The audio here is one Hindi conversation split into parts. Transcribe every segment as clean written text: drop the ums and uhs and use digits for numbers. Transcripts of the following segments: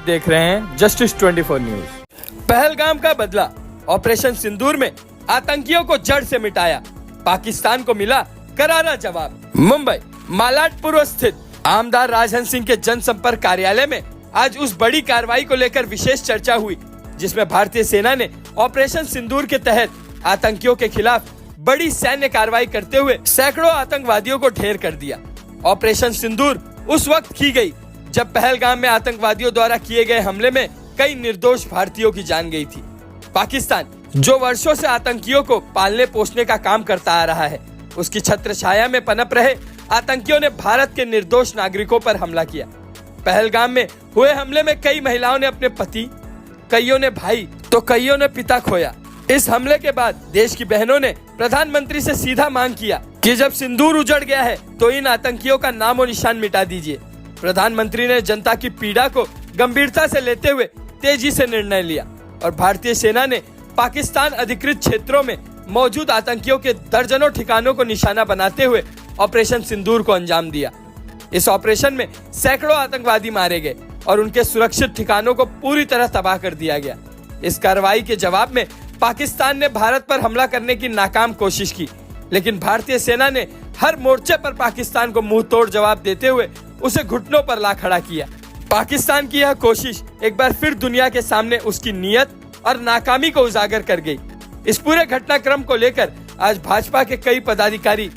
देख रहे हैं जस्टिस 24 न्यूज। पहलगाम का बदला, ऑपरेशन सिंदूर में आतंकियों को जड़ से मिटाया, पाकिस्तान को मिला करारा जवाब। मुंबई मालाडपुर स्थित आमदार राजहंस सिंह के जनसंपर्क कार्यालय में आज उस बड़ी कार्रवाई को लेकर विशेष चर्चा हुई जिसमें भारतीय सेना ने ऑपरेशन सिंदूर के तहत आतंकियों के खिलाफ बड़ी सैन्य कार्रवाई करते हुए सैकड़ों आतंकवादियों को ढेर कर दिया। ऑपरेशन सिंदूर उस वक्त की गई जब पहलगाम में आतंकवादियों द्वारा किए गए हमले में कई निर्दोष भारतीयों की जान गई थी। पाकिस्तान जो वर्षों से आतंकियों को पालने पोसने का काम करता आ रहा है, उसकी छत्र छाया में पनप रहे आतंकियों ने भारत के निर्दोष नागरिकों पर हमला किया। पहलगाम में हुए हमले में कई महिलाओं ने अपने पति, कईयों ने भाई तो कईयों ने पिता खोया। इस हमले के बाद देश की बहनों ने प्रधानमंत्री से सीधा मांग किया कि जब सिंदूर उजड़ गया है तो इन आतंकियों का नाम और निशान मिटा दीजिए। प्रधानमंत्री ने जनता की पीड़ा को गंभीरता से लेते हुए तेजी से निर्णय लिया और भारतीय सेना ने पाकिस्तान अधिकृत क्षेत्रों में मौजूद आतंकियों के दर्जनों ठिकानों को निशाना बनाते हुए ऑपरेशन सिंदूर को अंजाम दिया। इस ऑपरेशन में सैकड़ों आतंकवादी मारे गए और उनके सुरक्षित ठिकानों को पूरी तरह तबाह कर दिया गया। इस कार्रवाई के जवाब में पाकिस्तान ने भारत पर हमला करने की नाकाम कोशिश की, लेकिन भारतीय सेना ने हर मोर्चे पर पाकिस्तान को मुंह तोड़ जवाब देते हुए उसे घुटनों पर ला खड़ा किया। पाकिस्तान की यह कोशिश एक बार फिर दुनिया के सामने उसकी नीयत और नाकामी को उजागर कर गई। इस पूरे घटनाक्रम को लेकर आज भाजपा के कई पदाधिकारी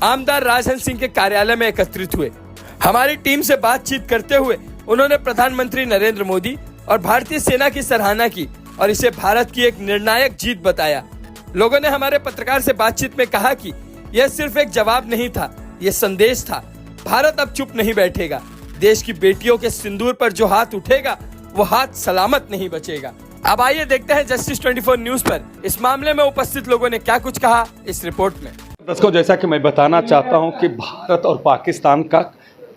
आमदार राजहंस सिंह के कार्यालय में एकत्रित हुए। हमारी टीम से बातचीत करते हुए उन्होंने प्रधानमंत्री नरेंद्र मोदी और भारतीय सेना की सराहना की और इसे भारत की एक निर्णायक जीत बताया। लोगों ने हमारे पत्रकार से बातचीत में कहा कि यह सिर्फ एक जवाब नहीं था, यह संदेश था। भारत अब चुप नहीं बैठेगा। देश की बेटियों के सिंदूर पर जो हाथ उठेगा वो हाथ सलामत नहीं बचेगा। अब आइए देखते हैं जस्टिस 24 न्यूज पर इस मामले में उपस्थित लोगों ने क्या कुछ कहा इस रिपोर्ट में। दर्शकों, जैसा कि मैं बताना चाहता हूं कि भारत और पाकिस्तान का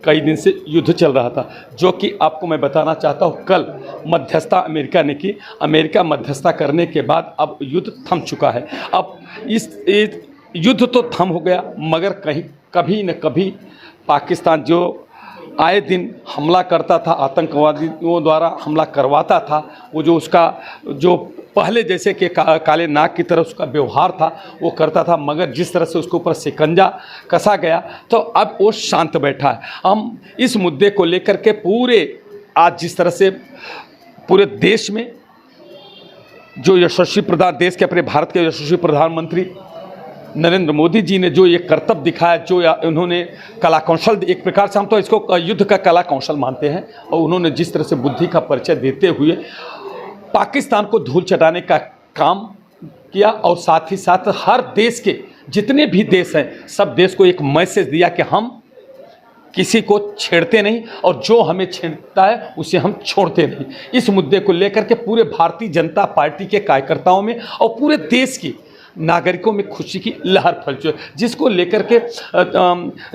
कई दिन से युद्ध चल रहा था, जो कि आपको मैं बताना चाहता हूं कल मध्यस्थता अमेरिका ने की। अमेरिका मध्यस्थता करने के बाद अब युद्ध थम चुका है। अब इस युद्ध तो थम हो गया, मगर कहीं कभी न कभी पाकिस्तान जो आए दिन हमला करता था, आतंकवादियों द्वारा हमला करवाता था, वो जो उसका जो पहले जैसे कि काले नाग की तरह उसका व्यवहार था वो करता था, मगर जिस तरह से उसके ऊपर शिकंजा कसा गया तो अब वो शांत बैठा है। हम इस मुद्दे को लेकर के पूरे आज जिस तरह से पूरे देश में जो यशस्वी देश के अपने भारत के यशस्वी प्रधानमंत्री नरेंद्र मोदी जी ने जो ये कर्तव्य दिखाया, जो उन्होंने कला कौशल, एक प्रकार से हम तो इसको युद्ध का कला कौशल मानते हैं, और उन्होंने जिस तरह से बुद्धि का परिचय देते हुए पाकिस्तान को धूल चटाने का काम किया और साथ ही साथ हर देश के जितने भी देश हैं सब देश को एक मैसेज दिया कि हम किसी को छेड़ते नहीं और जो हमें छेड़ता है उसे हम छोड़ते नहीं। इस मुद्दे को लेकर के पूरे भारतीय जनता पार्टी के कार्यकर्ताओं में और पूरे देश की नागरिकों में खुशी की लहर फैल चुकी है, जिसको लेकर के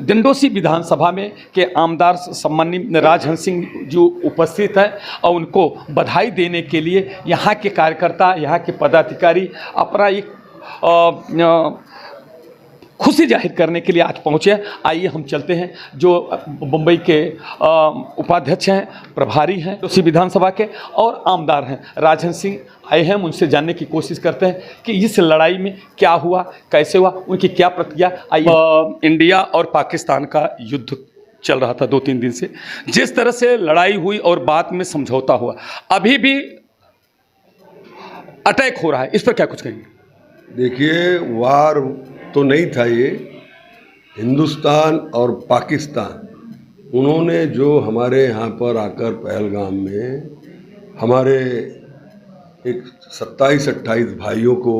दिंडोसी विधानसभा में के आमदार सम्माननीय राजहंस सिंह जो उपस्थित है और उनको बधाई देने के लिए यहाँ के कार्यकर्ता, यहाँ के पदाधिकारी अपना एक खुशी जाहिर करने के लिए आज पहुँचे। आइए हम चलते हैं, जो मुंबई के उपाध्यक्ष हैं, प्रभारी हैं दिंडोसी विधानसभा के और आमदार हैं राजहंस सिंह आए हैं, उनसे जानने की कोशिश करते हैं कि इस लड़ाई में क्या हुआ, कैसे हुआ, उनकी क्या प्रतिक्रिया। आइए। इंडिया और पाकिस्तान का युद्ध चल रहा था 2-3 दिन से, जिस तरह से लड़ाई हुई और बाद में समझौता हुआ, अभी भी अटैक हो रहा है, इस पर क्या कुछ कहेंगे? देखिए, वार तो नहीं था ये। हिंदुस्तान और पाकिस्तान उन्होंने जो हमारे यहाँ पर आकर पहलगाम में हमारे एक 27-28 भाइयों को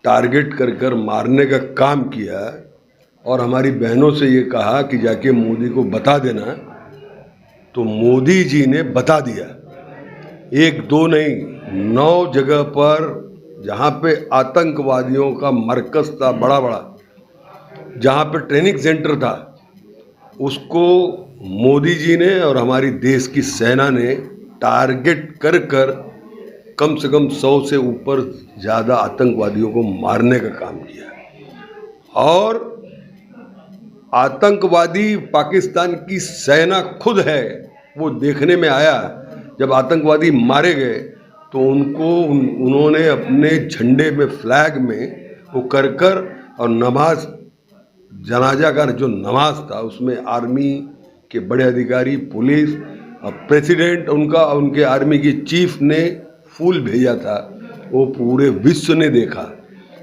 टारगेट कर कर मारने का काम किया और हमारी बहनों से ये कहा कि जाके मोदी को बता देना, तो मोदी जी ने बता दिया। 1-2 नहीं, 9 जगह पर जहाँ पे आतंकवादियों का मरकज़ था, बड़ा जहाँ पे ट्रेनिंग सेंटर था, उसको मोदी जी ने और हमारी देश की सेना ने टारगेट कर कर कम से कम 100 से ऊपर ज़्यादा आतंकवादियों को मारने का काम किया। और आतंकवादी पाकिस्तान की सेना खुद है वो देखने में आया जब आतंकवादी मारे गए तो उन्होंने अपने झंडे में, फ्लैग में वो कर और नमाज, जनाजा का जो नमाज था उसमें आर्मी के बड़े अधिकारी, पुलिस और प्रेसिडेंट उनका, उनके आर्मी के चीफ ने फूल भेजा था, वो पूरे विश्व ने देखा।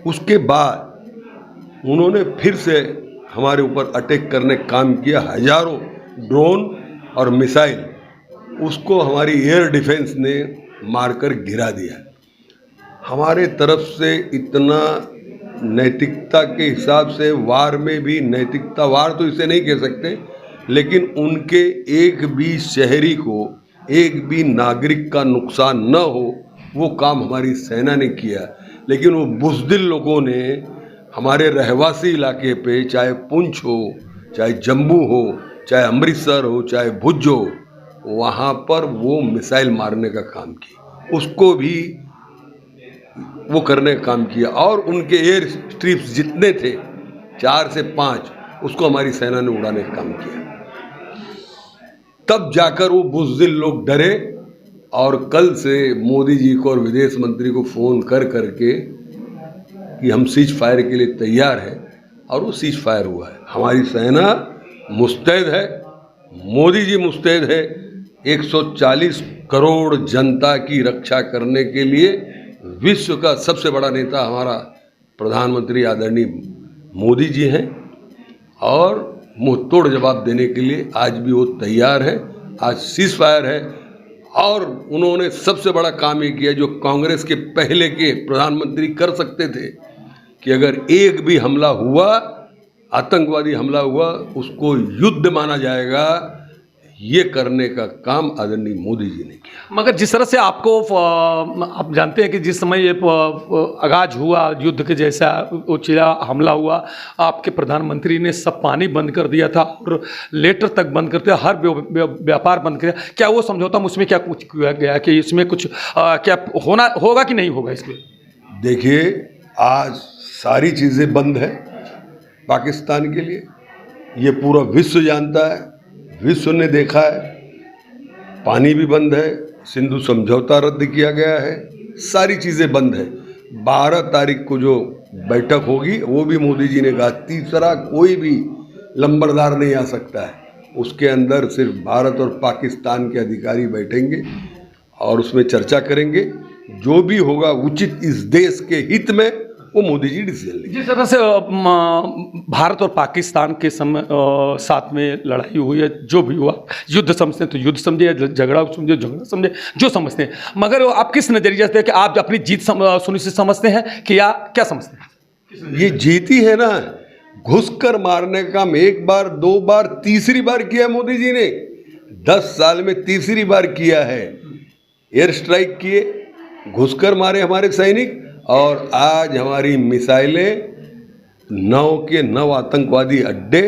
उसके बाद उन्होंने फिर से हमारे ऊपर अटैक करने का काम किया, हजारों ड्रोन और मिसाइल, उसको हमारी एयर डिफेंस ने मारकर गिरा दिया। हमारे तरफ से इतना नैतिकता के हिसाब से वार में भी नैतिकता, वार तो इसे नहीं कह सकते, लेकिन उनके एक भी शहरी को, एक भी नागरिक का नुकसान न हो, वो काम हमारी सेना ने किया। लेकिन वो बुज़दिल लोगों ने हमारे रहवासी इलाके पे, चाहे पुंछ हो, चाहे जम्मू हो, चाहे अमृतसर हो, चाहे भुज हो, वहाँ पर वो मिसाइल मारने का काम किया, उसको भी वो करने का काम किया। और उनके एयर स्ट्रिप्स जितने थे 4 से 5, उसको हमारी सेना ने उड़ाने का काम किया। तब जाकर वो बुज़दिल लोग डरे और कल से मोदी जी को और विदेश मंत्री को फ़ोन करके कि हम सीज फायर के लिए तैयार हैं, और वो सीज फायर हुआ है। हमारी सेना मुस्तैद है, मोदी जी मुस्तैद है 140 करोड़ जनता की रक्षा करने के लिए। विश्व का सबसे बड़ा नेता हमारा प्रधानमंत्री आदरणीय मोदी जी हैं, और मुंह तोड़ जवाब देने के लिए आज भी वो तैयार है। आज सीज फायर है, और उन्होंने सबसे बड़ा काम ये किया जो कांग्रेस के पहले के प्रधानमंत्री कर सकते थे, कि अगर एक भी हमला हुआ, आतंकवादी हमला हुआ, उसको युद्ध माना जाएगा। ये करने का काम आदरणीय मोदी जी ने किया। मगर जिस तरह से आपको, आप जानते हैं कि जिस समय ये आगाज हुआ युद्ध के जैसा उचिला हमला हुआ, आपके प्रधानमंत्री ने सब पानी बंद कर दिया था और लेटर तक बंद कर दिया, हर व्यापार बंद कर दिया। क्या वो समझौता उसमें क्या कुछ किया गया कि इसमें कुछ क्या होगा कि नहीं होगा इसमें? देखिए, आज सारी चीज़ें बंद है पाकिस्तान के लिए, ये पूरा विश्व जानता है, विश्व ने देखा है। पानी भी बंद है, सिंधु समझौता रद्द किया गया है, सारी चीज़ें बंद है। 12 तारीख को जो बैठक होगी वो भी मोदी जी ने कहा, तीसरा कोई भी लंबरदार नहीं आ सकता है। उसके अंदर सिर्फ भारत और पाकिस्तान के अधिकारी बैठेंगे और उसमें चर्चा करेंगे। जो भी होगा उचित इस देश के हित में, वो मोदी जी डिसीजन लेंगे। जिस तरह से भारत और पाकिस्तान के साथ में लड़ाई हुई है, जो भी हुआ, युद्ध समझते हैं तो युद्ध समझे, झगड़ा समझे झगड़ा समझे, जो समझते हैं। मगर आप किस नज़रिए से कि आप अपनी जीत सुनिश्चित समझते हैं कि या क्या समझते हैं? ये जीती है ना, घुसकर मारने का काम 1 बार 2 बार 3री बार किया मोदी जी ने। 10 साल में 3री बार किया है। एयर स्ट्राइक किए, घुसकर मारे हमारे सैनिक, और आज हमारी मिसाइलें 9 के 9 आतंकवादी अड्डे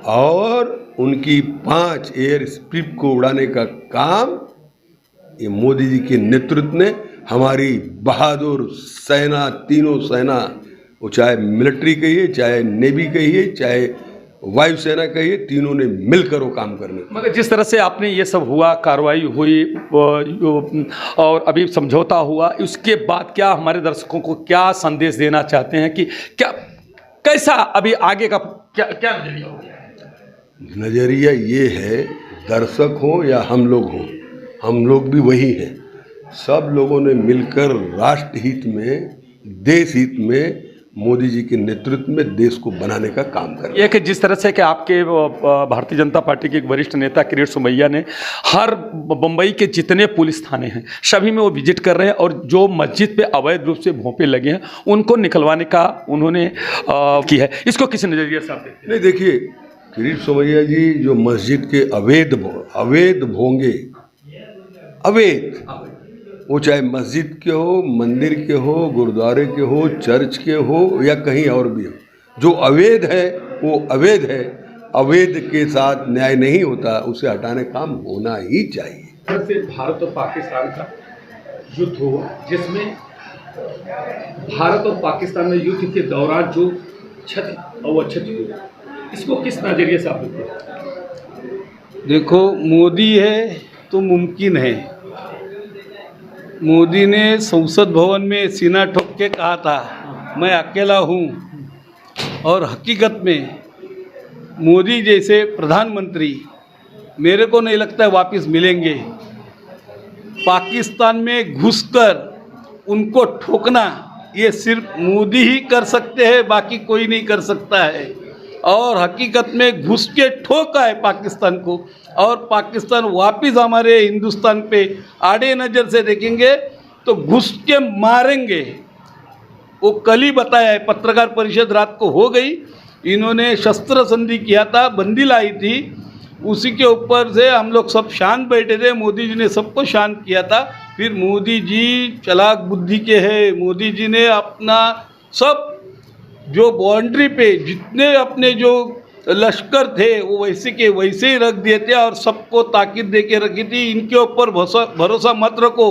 और उनकी 5 एयर स्ट्रिप को उड़ाने का काम ये मोदी जी के नेतृत्व ने, हमारी बहादुर सेना, तीनों सेना, वो चाहे मिलिट्री कहिए, चाहे नेवी कहिए, चाहे वायुसेना कहिए, तीनों ने मिलकर वो काम करने। मगर जिस तरह से आपने ये सब हुआ, कार्रवाई हुई और अभी समझौता हुआ, उसके बाद क्या हमारे दर्शकों को क्या संदेश देना चाहते हैं कि क्या, कैसा अभी आगे का क्या नजरिया होगा? नजरिया ये है, दर्शक हो या हम लोग हों, हम लोग भी वही हैं। सब लोगों ने मिलकर राष्ट्र हित में, देश हित में, मोदी जी के नेतृत्व में देश को बनाने का काम कर रहे हैं। ये कि जिस तरह से कि आपके भारतीय जनता पार्टी के एक वरिष्ठ नेता किरीट सोमैया ने हर बम्बई के जितने पुलिस थाने हैं सभी में वो विजिट कर रहे हैं, और जो मस्जिद पे अवैध रूप से भोंपे लगे हैं उनको निकलवाने का उन्होंने की है। इसको किस नज़रिए से आप देखते हैं? नहीं, देखिए, किरीट सोमैया जी जो मस्जिद के अवैध भोंगे, अवैध, वो चाहे मस्जिद के हो, मंदिर के हो, गुरुद्वारे के हो, चर्च के हो या कहीं और भी हो, जो अवैध है वो अवैध है। अवैध के साथ न्याय नहीं होता, उसे हटाने काम होना ही चाहिए। से भारत और पाकिस्तान का युद्ध हुआ, जिसमें भारत और पाकिस्तान में युद्ध के दौरान जो क्षति और क्षति हुई, इसको किस नज़रिए से आप देखते हैं? देखो, मोदी है तो मुमकिन है। मोदी ने संसद भवन में सीना ठोक के कहा था मैं अकेला हूँ, और हकीकत में मोदी जैसे प्रधानमंत्री मेरे को नहीं लगता है वापस मिलेंगे। पाकिस्तान में घुसकर उनको ठोकना ये सिर्फ मोदी ही कर सकते हैं, बाकी कोई नहीं कर सकता है। और हकीकत में घुस के ठोका है पाकिस्तान को, और पाकिस्तान वापस हमारे हिंदुस्तान पे आड़े नज़र से देखेंगे तो घुस के मारेंगे। वो कल ही बताया है, पत्रकार परिषद रात को हो गई। इन्होंने शस्त्र संधि किया था, बंदी लाई थी, उसी के ऊपर से हम लोग सब शांत बैठे थे। मोदी जी ने सबको शांत किया था। फिर मोदी जी चालाक बुद्धि के हैं। मोदी जी ने अपना सब जो बाउंड्री पे जितने अपने जो लश्कर थे वो वैसे के वैसे ही रख दिए थे, और सबको ताकीद दे के रखी थी इनके ऊपर भरोसा मत रखो,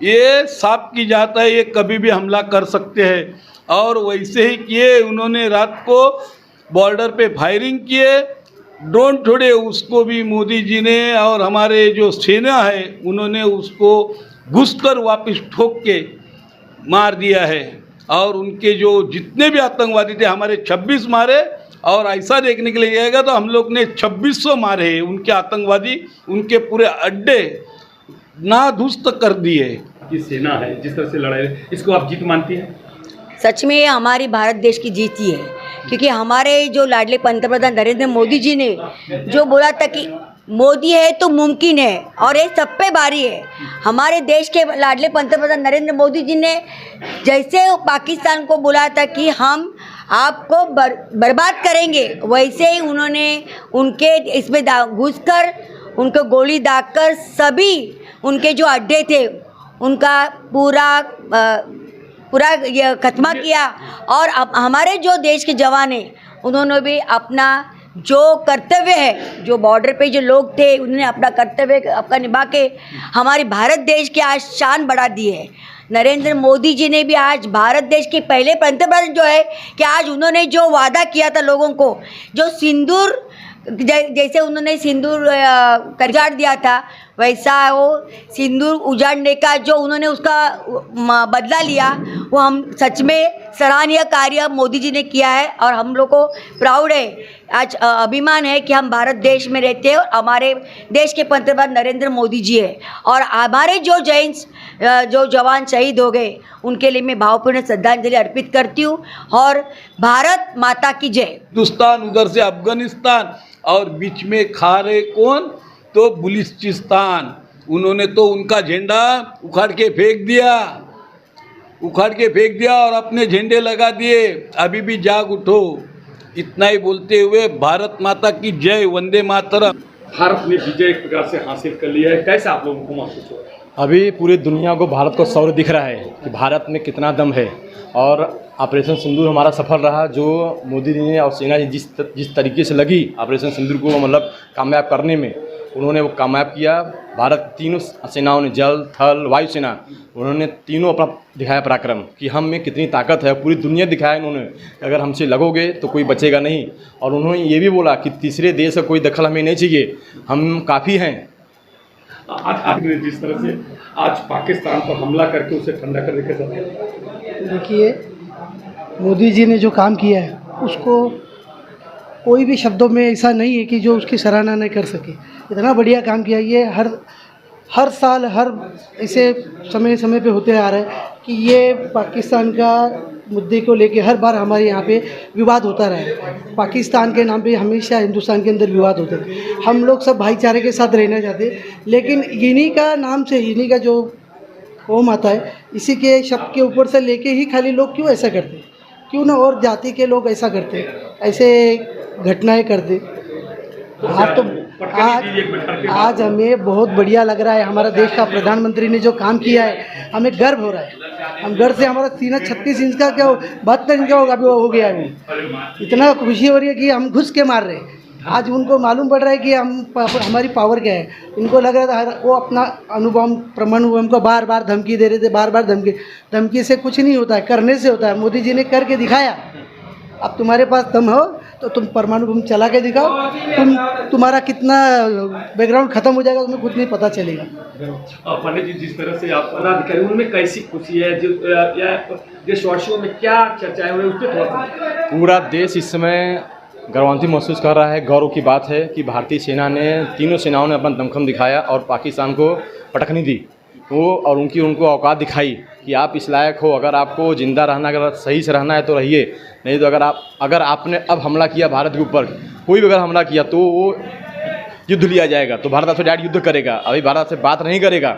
ये सांप की जात है, ये कभी भी हमला कर सकते हैं। और वैसे ही किए। उन्होंने रात को बॉर्डर पे फायरिंग किए, ड्रोन छोड़े, उसको भी मोदी जी ने और हमारे जो सेना है उन्होंने उसको घुसकर वापस ठोक के मार दिया है। और उनके जो जितने भी आतंकवादी थे हमारे 26 मारे, और ऐसा देखने के लिए जाएगा तो हम लोग ने 2600 मारे हैं उनके आतंकवादी। उनके पूरे अड्डे नादुरुस्त कर दिए। की सेना है जिस तरह से लड़ाई, इसको आप जीत मानती हैं? सच में ये हमारी भारत देश की जीत ही है, क्योंकि हमारे जो लाडले पंतप्रधान नरेंद्र मोदी जी ने जो बोला था कि मोदी है तो मुमकिन है, और ये सब पे भारी है। हमारे देश के लाडले पंतप्रधान नरेंद्र मोदी जी ने जैसे पाकिस्तान को बोला था कि हम आपको बर्बाद करेंगे, वैसे ही उन्होंने उनके इसमें घुसकर उनको गोली दागकर सभी उनके जो अड्डे थे उनका पूरा ये खत्मा किया। और अब हमारे जो देश के जवान हैं उन्होंने भी अपना जो कर्तव्य है, जो बॉर्डर पे जो लोग थे उन्होंने अपना कर्तव्य अपना निभा के हमारे भारत देश की आज शान बढ़ा दी है। नरेंद्र मोदी जी ने भी आज भारत देश के पहले पंतप्रधान जो है कि आज उन्होंने जो वादा किया था लोगों को, जो सिंदूर जैसे उन्होंने सिंदूर उजाड़ दिया था, वैसा वो सिंदूर उजाड़ने का जो उन्होंने उसका बदला लिया, वो हम सच में सराहनीय कार्य मोदी जी ने किया है। और हम लोग को प्राउड है, आज अभिमान है कि हम भारत देश में रहते हैं और हमारे देश के पंतप्रधान नरेंद्र मोदी जी है। और हमारे जो जो जवान शहीद हो गए उनके लिए मैं भावपूर्ण श्रद्धांजलि अर्पित करती हूँ। और भारत माता की जय। हिंदुस्तान, उधर से अफगानिस्तान, और बीच में खा रहे कौन तो बलूचिस्तान। उन्होंने तो उनका झंडा उखाड़ के फेंक दिया और अपने झंडे लगा दिए। अभी भी जाग उठो। इतना ही बोलते हुए भारत माता की जय, वंदे मातरम। भारत ने विजय एक प्रकार से हासिल कर लिया है, कैसे आप लोगों को महसूस हो रहा है? अभी पूरी दुनिया को भारत को शौर्य दिख रहा है कि भारत में कितना दम है। और ऑपरेशन सिंदूर हमारा सफल रहा, जो मोदी जी ने और सेना जी जिस तरीके से लगी ऑपरेशन सिंदूर को मतलब कामयाब करने में, उन्होंने वो कामयाब किया। भारत तीनों सेनाओं ने, जल थल वायु सेना, उन्होंने तीनों अपना दिखाया पराक्रम कि हम में कितनी ताकत है। पूरी दुनिया दिखाया इन्होंने, अगर हमसे लगोगे तो कोई बचेगा नहीं। और उन्होंने ये भी बोला कि तीसरे देश का कोई दखल हमें नहीं चाहिए, हम काफ़ी हैं। आज जिस तरह से आज पाकिस्तान पर हमला करके उसे ठंडा कर देखे, देखिए मोदी जी ने जो काम किया है उसको कोई भी शब्दों में ऐसा नहीं है कि जो उसकी सराहना नहीं कर सके। इतना बढ़िया काम किया। ये हर साल हर ऐसे समय पे होते आ रहा है कि ये पाकिस्तान का मुद्दे को लेके हर बार हमारे यहाँ पे विवाद होता रहा है। पाकिस्तान के नाम पे हमेशा हिंदुस्तान के अंदर विवाद होते हैं। हम लोग सब भाईचारे के साथ रहना चाहते हैं, लेकिन इन्हीं का नाम से, इन्हीं का जो कौम आता है, इसी के शब्द के ऊपर से लेके ही खाली लोग क्यों ऐसा करते, क्यों ना और जाति के लोग ऐसा करते, ऐसे घटनाएं करते। आज तो आज हमें बहुत बढ़िया लग रहा है। हमारा देश का प्रधानमंत्री ने जो काम किया है हमें गर्व हो रहा है। हम गर्व से, हमारा सीना 36 इंच का क्या 72 इंच का अभी हो गया है। इतना खुशी हो रही है कि हम घुस के मार रहे हैं। आज उनको मालूम पड़ रहा है कि हमारी पावर क्या है। इनको लग रहा था वो अपना अणुबम परमाणु बम को बार बार धमकी दे रहे थे, बार बार धमकी से कुछ नहीं होता है, करने से होता है। मोदी जी ने करके दिखाया। अब तुम्हारे पास दम हो तो तुम परमाणु बम चला के दिखाओ, तुम्हारा कितना बैकग्राउंड खत्म हो जाएगा तुम्हें खुद नहीं पता चलेगा। पंडित जी, जिस तरह से आप पदाधिकारी उनमें कैसी खुशी है, जो या देशवासियों में क्या चर्चाएं हो रही है, उस पर थोड़ा सा। पूरा देश इस समय गौरवान्वित महसूस कर रहा है। गौरव की बात है कि भारतीय सेना ने, तीनों सेनाओं ने अपना दमखम दिखाया और पाकिस्तान को पटखनी दी वो, और उनको औकात दिखाई कि आप इस लायक हो, अगर आपको ज़िंदा रहना, अगर सही से रहना है तो रहिए, नहीं तो अगर आपने अब हमला किया भारत के ऊपर, कोई भी अगर हमला किया तो वो युद्ध लिया जाएगा। तो भारत आपसे डायरेक्ट युद्ध करेगा। अभी भारत आपसे बात नहीं करेगा,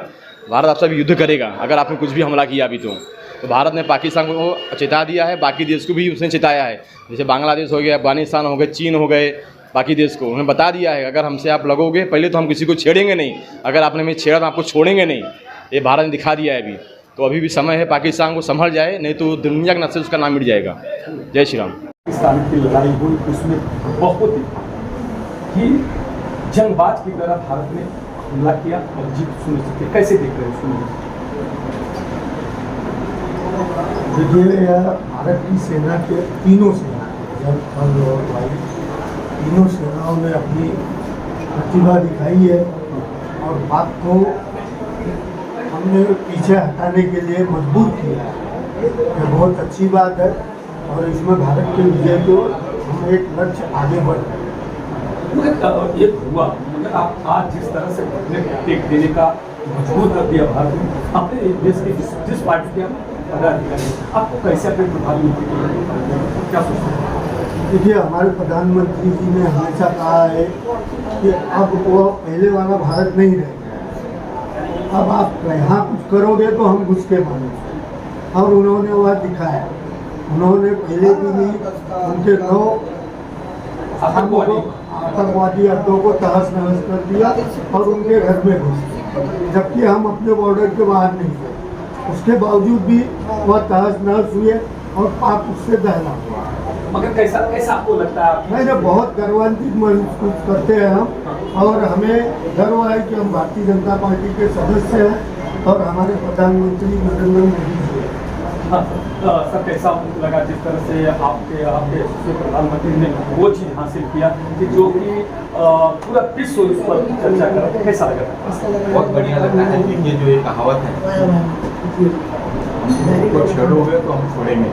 भारत आपसे भी युद्ध करेगा अगर आपने कुछ भी हमला किया अभी। तो भारत ने पाकिस्तान को चेता दिया है, बाकी देश को भी उसने चेताया है। जैसे बांग्लादेश हो गया, अफगानिस्तान हो गए, चीन हो गए, बाकी देश को उन्हें बता दिया है अगर हमसे आप लगोगे, पहले तो हम किसी को छेड़ेंगे नहीं, अगर आपने हमें छेड़ा तो आपको छोड़ेंगे नहीं। ये भारत ने दिखा दिया है अभी। तो अभी भी समय है, पाकिस्तान को संभल जाए, नहीं तो दुनिया के नस्ल उसका नाम मिट जाएगा। जय श्री राम। पाकिस्तान की लड़ाई हुई, उसमें बहुत ही जंगबाज की तरह भारत ने हमला किया और जीत सुनिश्चित की। कैसे देख रहे हैं उसमें? देखिए यार, भारत की सेना के तीनों सेना, जल, थल और वायु, तीनों सेनाओं ने अपनी प्रतिभा दिखाई है और बात को हमने पीछे हटाने के लिए मजबूर किया है। यह बहुत अच्छी बात है और इसमें भारत के विजय को हम एक लक्ष्य आगे बढ़ रहे हैं। ये हुआ, मगर आप आज जिस तरह से अपने टेक देने का मजबूर कर दिया भारत ने, अपने देश के जिस पार्टी के पदाधिकारी, आपको कैसे अपने प्रधानमंत्री क्या सोचते हैं? देखिए, हमारे प्रधानमंत्री जी ने हमेशा कहा है कि अब वो पहले वाला भारत नहीं रहेगा, अब आप यहाँ कुछ करोगे तो हम घुस के मानेंगे। और उन्होंने वह दिखाया। उन्होंने पहले दिन ही उनके 9 आतंकवादी अड्डों को तहस नहस कर दिया और उनके घर में घुस गए, जबकि हम अपने बॉर्डर के बाहर नहीं थे। उसके बावजूद भी वह तहस नहस हुए और पाप उससे दहला हुआ। मगर कैसा आपको लगता है? नहीं, बहुत गर्वान्वित महसूस करते हैं हम और हमें गर्व है कि हम भारतीय जनता पार्टी के सदस्य हैं और हमारे प्रधानमंत्री नरेंद्र मोदी जी हैं। सर, कैसा लगा जिस तरह से आपके प्रधानमंत्री ने वो चीज़ हासिल किया कि जो कि पूरा विश्व इस पर चर्चा कर रहा है, कैसा लगा? बहुत बढ़िया लगता है। देखिए, जो ये कहावत है, हमको छोड़ोगे तो हम छोड़ेंगे।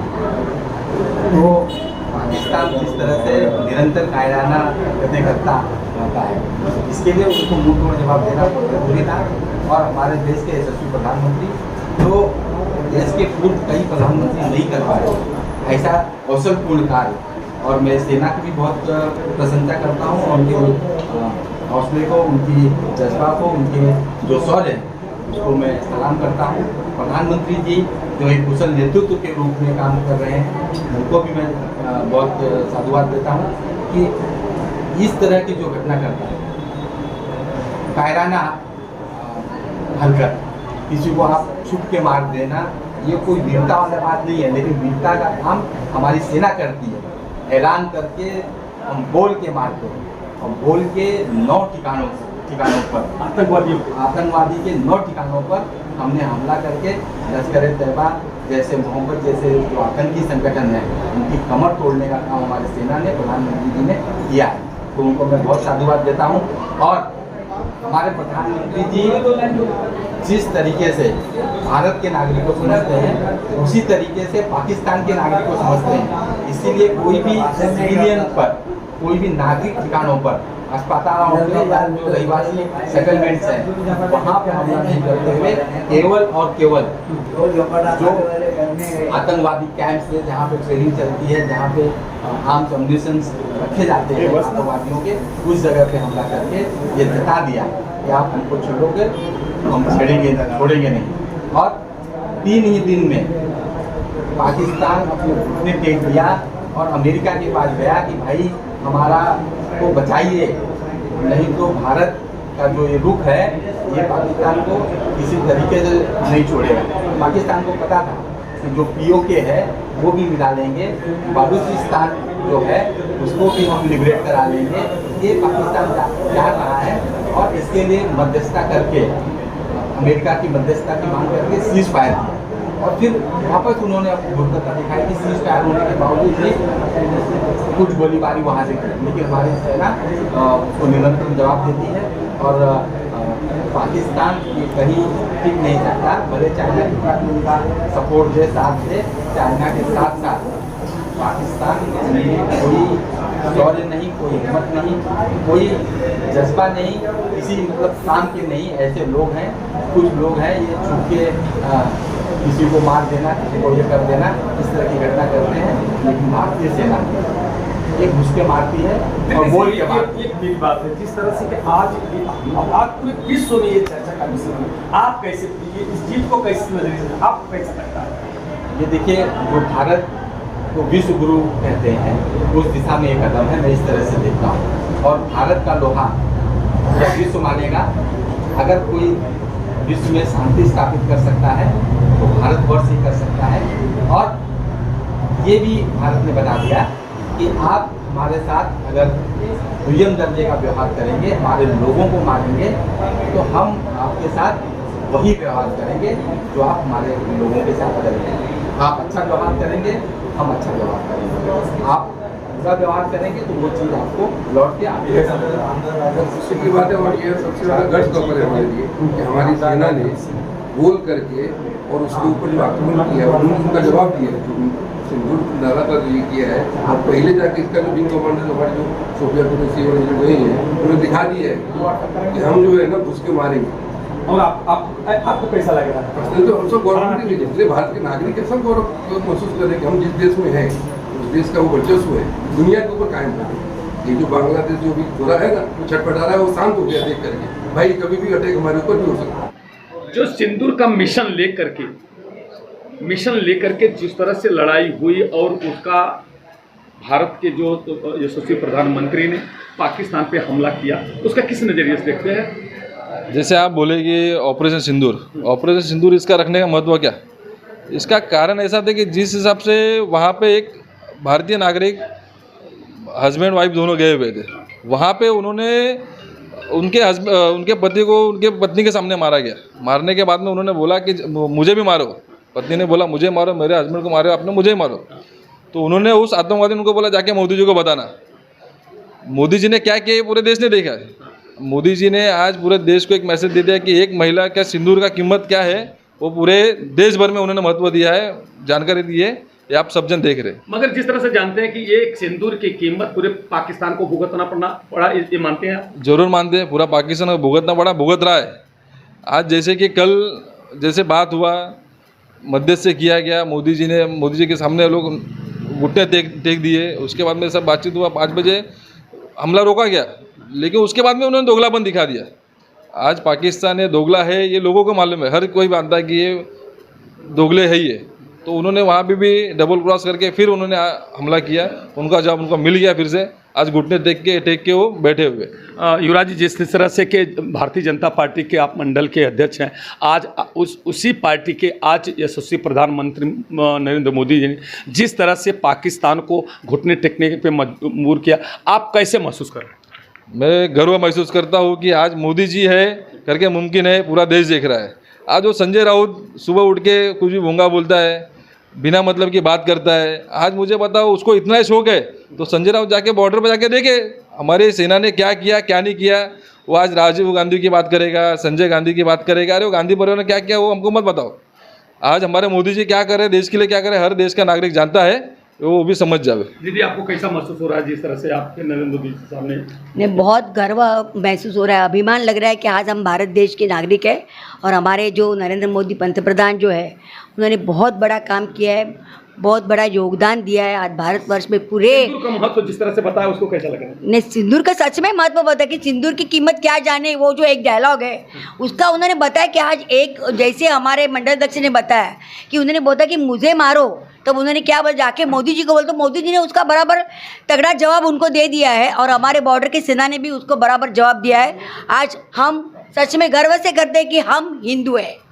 तो पाकिस्तान जिस तरह से निरंतर कायराना हरकतें करता रहता है, इसके लिए उसको मुंह तोड़ जवाब देना बहुत जरूरी था। और हमारे देश के यशस्वी प्रधानमंत्री, जो देश के पूर्व कई प्रधानमंत्री नहीं कर पाए ऐसा कौशलपूर्ण कार्य, और मैं सेना की भी बहुत प्रशंसा करता हूँ और उनके हौसले को, उनकी जज्बा को, उनके जो शौर्य है उसको मैं सलाम करता हूँ। प्रधानमंत्री जी जो एक कुशल नेतृत्व के रूप में काम कर रहे हैं, उनको भी मैं बहुत साधुवाद देता हूँ कि इस तरह की जो घटना करता है, कायराना हरकत, किसी को आप छुप के मार देना, ये कोई वीरता वाला बात नहीं है। लेकिन वीरता का काम हमारी सेना करती है। ऐलान करके हम बोल के मारते हैं, हम बोल के 9 ठिकानों पर आतंकवादी के 9 ठिकानों पर हमने हमला करके लश्कर-ए-तैयबा जैसे मोहम्मद जैसे जो आतंकी संगठन है, उनकी कमर तोड़ने का काम हमारी सेना ने, प्रधानमंत्री जी ने किया है। तो उनको मैं बहुत साधुवाद देता हूँ। और हमारे प्रधानमंत्री जी जिस तरीके से भारत के नागरिकों को समझते हैं, उसी तरीके से पाकिस्तान के नागरिकों को समझते हैं। इसीलिए कोई भी सिविलियन पर, कोई भी नागरिक ठिकानों पर, अस्पतालों में या जो रहीवासी सेटलमेंट्स हैं, वहाँ पे हमला नहीं करते हुए केवल और केवल जो आतंकवादी कैंप्स है, जहाँ पे ट्रेनिंग चलती है, जहाँ पे आर्म्स एम्यूनिशन रखे जाते हैं आतंकवादियों के, उस जगह पे हमला करके ये बता दिया कि आप हमको छोड़ोगे हम छोड़ेंगे नहीं। और 3 ही दिन में पाकिस्तान अपने घुटने टेक दिया और अमेरिका के पास गया कि भाई हमारा को बचाइए, नहीं तो भारत का जो ये रुख है ये पाकिस्तान को किसी तरीके से नहीं छोड़ेगा। पाकिस्तान को पता था कि जो POK है वो भी मिला लेंगे, बलूचिस्तान जो है उसको भी हम लिबरेट करा लेंगे। ये पाकिस्तान जा रहा है और इसके लिए मध्यस्थता करके, अमेरिका की मध्यस्थता की मांग करके सीज फायर किया। और फिर वापस उन्होंने अपनी भूमिका दिखाई कि सीज फायर होने के बावजूद भी कुछ गोलीबारी वहाँ से की, लेकिन हमारी सेना उसको निरंतर जवाब देती है। और पाकिस्तान ये कहीं टिक नहीं सकता, भले चाइना कितना भी उनका सपोर्ट दे, साथ दे, चाइना के साथ साथ पाकिस्तान में कोई शौर्य नहीं, कोई हिम्मत नहीं, कोई जज्बा नहीं, किसी मतलब शान के नहीं। ऐसे लोग हैं, कुछ लोग हैं ये छुप के किसी को मार देना, किसी को ये कर देना, इस तरह की घटना करते हैं। लेकिन भारतीय सेना एक घुस के मारती है और बोल के मारती है। एक बड़ी बात है जिस तरह से कि आज पूरे विश्व में ये चर्चा का विषय है, आप कैसे इस जीत को कैसे नजरिए से आप कैसे लगता है? ये देखिए, जो भारत को विश्व गुरु कहते हैं उस दिशा में एक कदम है, मैं इस तरह से देखता हूँ। और भारत का लोहा जब विश्व मानेगा, अगर कोई विश्व में शांति स्थापित कर सकता है तो भारतवर्ष ही कर सकता है। और ये भी भारत ने बता दिया कि आप हमारे साथ अगर दुय्यम दर्जे का व्यवहार करेंगे, हमारे लोगों को मारेंगे, तो हम आपके साथ वही व्यवहार करेंगे जो आप हमारे लोगों के साथ करेंगे। आप अच्छा व्यवहार करेंगे, हम अच्छा व्यवहार करेंगे। आप बुरा व्यवहार करेंगे तो वो चीज़ आपको लौट के आपके खुशी की बात है। और ये सबसे बड़ा गर्व का पल है हमारे लिए कि हमारी सेना ने बोल करके और उसके ऊपर जो आक्रमण किया है उनका जवाब दिया है। सिंदूर नारा का जो ये किया है, और पहले जाके इसका जो विंग कमांडर हमारे जो सोफिया कुरैशी और जो गए हैं उन्होंने दिखा दिया है कि हम जो है ना घुस के मारेंगे। और आपको कैसा लग रहा है? पर्सनली तो हम सब गौरव के जितने भारत के नागरिक है सब गौरव महसूस करें कि हम जिस देश में हैं उस देश का वो वर्चस्व है दुनिया के ऊपर कायम करें। ये जो बांग्लादेश जो भी हो रहा है ना, वो छटपटा रहा है, वो शांत हो गया देख करके, भाई कभी भी अटैक हमारे ऊपर भी हो सकता है। जो सिंदूर का मिशन लेकर के जिस तरह से लड़ाई हुई और उसका भारत के जो यशस्वी प्रधानमंत्री ने पाकिस्तान पे हमला किया, उसका किस नज़रिए से देखते हैं? जैसे आप बोले कि ऑपरेशन सिंदूर इसका रखने का महत्व क्या? इसका कारण ऐसा था कि जिस हिसाब से वहाँ पे एक भारतीय नागरिक हस्बैंड वाइफ दोनों गए हुए थे, वहाँ पे उन्होंने उनके पति को उनके पत्नी के सामने मारा गया। मारने के बाद में उन्होंने बोला कि मुझे भी मारो। पत्नी ने बोला मुझे मारो, मेरे हस्बैंड को मारो, आपने मुझे मारो। तो उन्होंने उस आतंकवादी उनको बोला जाके मोदी जी को बताना। मोदी जी ने क्या किया ये पूरे देश ने देखा है। मोदी जी ने आज पूरे देश को एक मैसेज दे दिया कि एक महिला का सिंदूर का कीमत क्या है, वो पूरे देश भर में उन्होंने महत्व दिया है, जानकारी दी है, ये आप सब जन देख रहे हैं। मगर जिस तरह से जानते हैं कि ये एक सिंदूर की कीमत पूरे पाकिस्तान को भुगतना पड़ा, ये मानते हैं? जरूर मानते हैं, पूरा पाकिस्तान को भुगतना पड़ा, भुगत रहा है। आज जैसे कि कल जैसे बात हुआ, मध्यस्थ से किया गया, मोदी जी के सामने लोग घुटने टेक दिए, उसके बाद में सब बातचीत हुआ, 5 बजे हमला रोका गया, लेकिन उसके बाद में उन्होंने दोगलापन दिखा दिया। आज पाकिस्तान है दोगला है, ये लोगों को मालूम है, हर कोई मानता है कि ये दोगले है ये। तो उन्होंने वहाँ पे भी डबल क्रॉस करके फिर उन्होंने हमला किया, उनका जवाब उनको मिल गया। फिर से आज घुटने टेक के वो बैठे हुए। युवराज जी, जिस तरह से कि भारतीय जनता पार्टी के आप मंडल के अध्यक्ष हैं, आज उसी पार्टी के आज यशस्वी प्रधानमंत्री नरेंद्र मोदी जी ने जिस तरह से पाकिस्तान को घुटने टेकने पे मजबूर किया, आप कैसे महसूस कर रहे हैं? मैं गर्व महसूस करता हूँ कि आज मोदी जी है करके मुमकिन है, पूरा देश देख रहा है। आज वो संजय राउत सुबह उठ के कुछ भी भोंगा बोलता है, बिना मतलब की बात करता है। आज मुझे बताओ, उसको इतना ही शौक है तो संजय राउत जाके बॉर्डर पर जाके देखे हमारे सेना ने क्या किया क्या नहीं किया। वो आज राजीव गांधी की बात करेगा, संजय गांधी की बात करेगा, अरे वो गांधी परिवार ने क्या किया वो हमको मत बताओ। आज हमारे मोदी जी क्या कर रहे हैं, देश के लिए क्या कर रहे हैं, हर देश का नागरिक जानता है, वो भी समझ जावे। दीदी, आपको कैसा महसूस हो रहा है जिस तरह से आपके नरेंद्र मोदी के सामने? ने बहुत गर्व महसूस हो रहा है, अभिमान लग रहा है कि आज हम भारत देश के नागरिक हैं और हमारे जो नरेंद्र मोदी पंतप्रधान जो है उन्होंने बहुत बड़ा काम किया है, बहुत बड़ा योगदान दिया है आज भारतवर्ष में पूरे। सिंदूर का महत्व जिस तरह से बताया, उसको कैसा लगा? ने सिंदूर का सच में महत्व बताया कि सिंदूर की कीमत क्या जाने, वो जो एक डायलॉग है उसका उन्होंने बताया कि आज एक जैसे हमारे मंडल अध्यक्ष ने बताया कि उन्होंने बोला कि मुझे मारो, तब उन्होंने क्या बोला, जाके मोदी जी को बोल, तो मोदी जी ने उसका बराबर तगड़ा जवाब उनको दे दिया है और हमारे बॉर्डर की सेना ने भी उसको बराबर जवाब दिया है। आज हम सच में गर्व से करते हैं कि हम हिंदू हैं।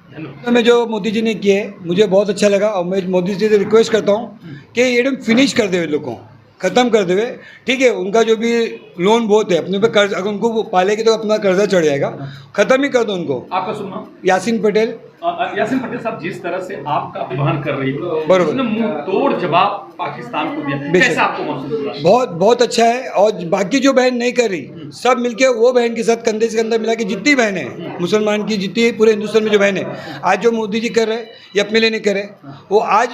में जो मोदी जी ने किए मुझे बहुत अच्छा लगा और मैं मोदी जी से रिक्वेस्ट करता हूँ कि एकदम फिनिश कर दे, लोगों को ख़त्म कर देवे। ठीक है, उनका जो भी लोन बहुत है अपने पे कर्ज, अगर उनको पालेगी तो अपना कर्जा चढ़ जाएगा, ख़त्म ही कर दो उनको। आपका सुनना? यासीन पटेल, यासीन पटेल साहब, जिस तरह से आपका बहन कर रही है, बरोबर। उसने मुंह तोड़ जवाब पाकिस्तान को दिया, बेशक। कैसा आपको महसूस हुआ? बहुत बहुत अच्छा है। और बाकी जो बहन नहीं कर रही, सब मिलके वो बहन के साथ कंधे से कंधा मिला के जितनी बहन है मुसलमान की, जितनी पूरे हिंदुस्तान में जो बहन है, आज जो मोदी जी कर रहे हैं ये अपने लिए नहीं कर रहे। वो आज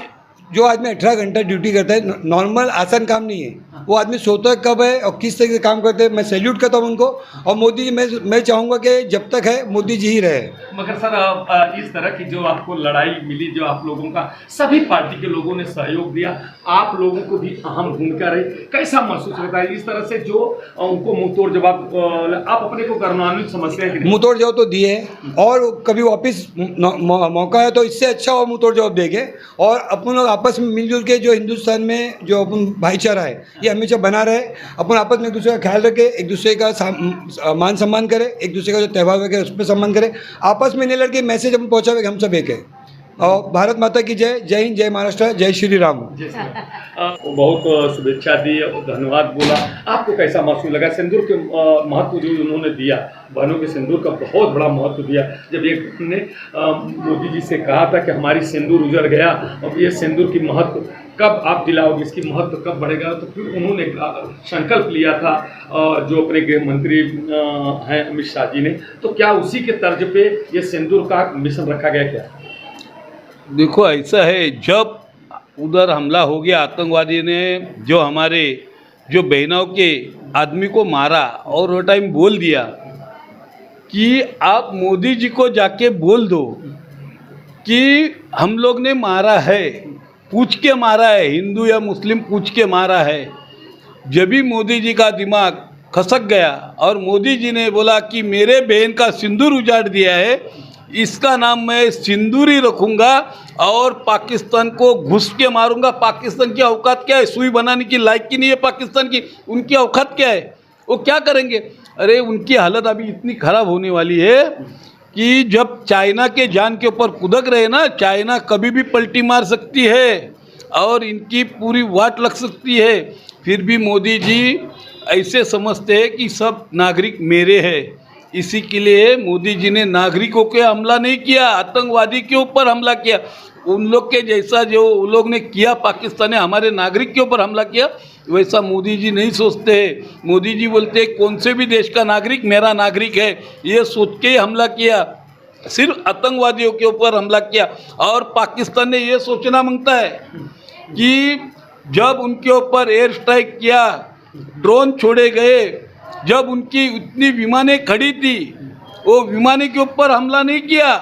जो आदमी 18 घंटा ड्यूटी करता है, नॉर्मल आसान काम नहीं है। वो आदमी सोता कब है और किस तरीके से काम करते हैं, मैं सैल्यूट करता हूँ उनको। और मोदी जी, मैं चाहूँगा कि जब तक है मोदी जी ही रहे। मगर सर, इस तरह की जो आपको लड़ाई मिली, जो आप लोगों का सभी पार्टी के लोगों ने सहयोग दिया, आप लोगों को भी अहम भूमिका रही, कैसा महसूस होता है इस तरह से जो उनको मुंह तोड़ जवाब? आप अपने को गौरवान्वित समझते हैं कि नहीं? मुँह तोड़ जवाब तो दिए हैं, और कभी वापस मौका है तो इससे अच्छा और मुँह तोड़ जवाब देंगे। और अपन लोग आपस में मिलजुल के, जो हिंदुस्तान में जो अपन भाईचारा है ये हमेशा बना रहे। अपन आपस में एक दूसरे का ख्याल रखें, एक दूसरे का मान सम्मान करें, एक दूसरे का जो त्यौहार वगैरह उस पर सम्मान करें, आपस में नहीं लड़के मैसेज अपन पहुँचावे हम सब एक है। और भारत माता की जय। जय हिंद, जय महाराष्ट्र, जय श्री राम। बहुत शुभेच्छा दी और धन्यवाद बोला। आपको कैसा महसूस लगा? सिंदूर के महत्व जो उन्होंने दिया, बहनों के सिंदूर का बहुत बड़ा महत्व दिया। जब एक ने मोदी जी से कहा था कि हमारी सिंदूर उजड़ गया, अब ये सिंदूर की महत्व कब आप दिलाओगे, इसकी महत्व कब बढ़ेगा, तो फिर उन्होंने संकल्प लिया था जो अपने गृह मंत्री हैं अमित शाह जी ने। तो क्या उसी के तर्ज पे ये सिंदूर का मिशन रखा गया क्या? देखो, ऐसा है, जब उधर हमला हो गया, आतंकवादी ने जो हमारे जो बहनों के आदमी को मारा, और वो टाइम बोल दिया कि आप मोदी जी को जाके बोल दो कि हम लोग ने मारा है, पूछ के मारा है, हिंदू या मुस्लिम पूछ के मारा है। जब भी मोदी जी का दिमाग खसक गया और मोदी जी ने बोला कि मेरे बहन का सिंदूर उजाड़ दिया है, इसका नाम मैं सिंदूर ही रखूँगा और पाकिस्तान को घुस के मारूंगा। पाकिस्तान की औकात क्या है? सुई बनाने की लायक की नहीं है पाकिस्तान की। उनकी औकात क्या है? वो क्या करेंगे? अरे उनकी हालत अभी इतनी ख़राब होने वाली है कि जब चाइना के जान के ऊपर कुदक रहे ना, चाइना कभी भी पलटी मार सकती है और इनकी पूरी वाट लग सकती है। फिर भी मोदी जी ऐसे समझते हैं कि सब नागरिक मेरे हैं। इसी के लिए मोदी जी ने नागरिकों के हमला नहीं किया, आतंकवादी के ऊपर हमला किया। उन लोग के जैसा जो उन लोग ने किया, पाकिस्तान ने हमारे नागरिक के ऊपर हमला किया, वैसा मोदी जी नहीं सोचते हैं। मोदी जी बोलते हैं कौन से भी देश का नागरिक मेरा नागरिक है, ये सोच के हमला किया। सिर्फ आतंकवादियों के ऊपर हमला किया। और पाकिस्तान ने ये सोचना मांगता है कि जब उनके ऊपर एयर स्ट्राइक किया, ड्रोन छोड़े गए, जब उनकी इतनी विमानें खड़ी थी, वो विमाने के ऊपर हमला नहीं किया।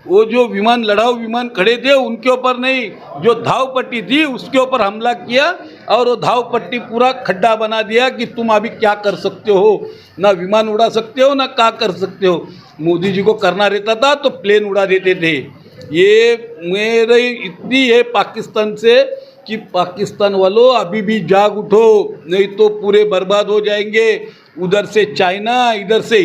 वो जो विमान, लड़ाऊ विमान खड़े थे उनके ऊपर नहीं, जो धाव पट्टी थी उसके ऊपर हमला किया। और वो धाव पट्टी पूरा खड्डा बना दिया कि तुम अभी क्या कर सकते हो, ना विमान उड़ा सकते हो ना क्या कर सकते हो। मोदी जी को करना रहता था तो प्लेन उड़ा देते थे। ये मेरे इतनी है पाकिस्तान से कि पाकिस्तान वालों अभी भी जाग उठो, नहीं तो पूरे बर्बाद हो जाएंगे। उधर से चाइना, इधर से